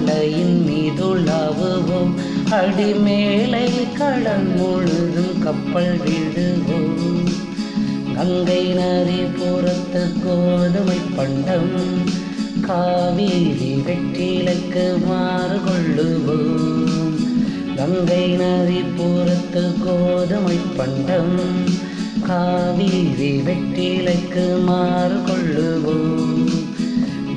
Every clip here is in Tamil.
மலையின் மீதுலாவுவோம், அடிமேலை கடல் முழுதும் கப்பல் விடுவோம். கங்கை நதி புறத்து கோதுமை பண்டம், காவிரி வெற்றிலைக்கு மாறு கொள்ளுவோம். கங்கை நதி புறத்து கோதுமை பண்டம், காவிரி வெற்றிலைக்கு மாறு கொள்ளுவோம்.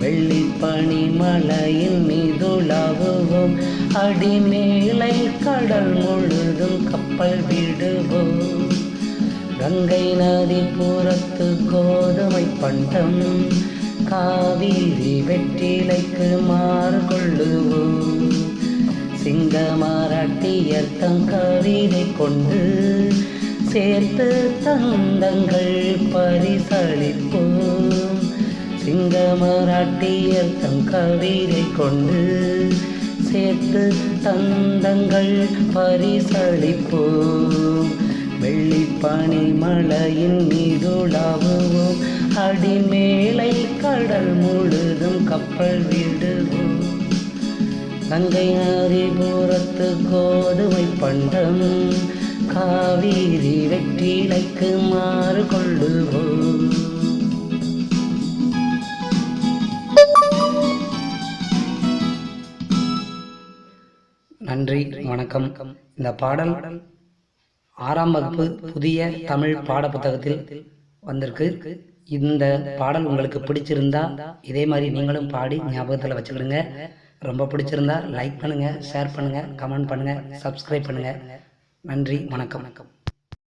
வெள்ளிப்பனி மலையின் மீதுலாவுவோம், அடிமேலை கடல் முழுதும் கப்பல் விடுவோம். கங்கை நதி புறத்து கோதுமை பண்டம், காவிரி வெற்றிலைக்கு மாறு கொள்ளுவோம். சிங்கமராட்டியர் தம் கவிதை கொண்டு சேர்த்து தந்தங்கள் பரிசளிப்போம். சிங்கமராட்டியர் தம் கவிதை கொண்டு சேர்த்து தந்தங்கள் பரிசளிப்போம். வெள்ளிப்பனி மலையின் மீதுலாவுவோம், அடிமேலை கடல் முழுதும் கப்பல் விடுவோம். கங்கை நதி புறத்து கோதுமை பண்டம், காவிரி வெற்றிலைக்கு மாறு கொள்ளுவோம். நன்றி, வணக்கம். இந்த பாடல் 6ஆம் வகுப்பு புதிய தமிழ் பாட புத்தகத்தில் வந்திருக்கு. இந்த பாடல் உங்களுக்கு பிடிச்சிருந்தா இதே மாதிரி நீங்களும் பாடி ஞாபகத்தில் வச்சுக்கிடுங்க. ரொம்ப பிடிச்சிருந்தா லைக் பண்ணுங்கள், ஷேர் பண்ணுங்கள், கமெண்ட் பண்ணுங்கள், சப்ஸ்கிரைப் பண்ணுங்கள். நன்றி, வணக்கம்.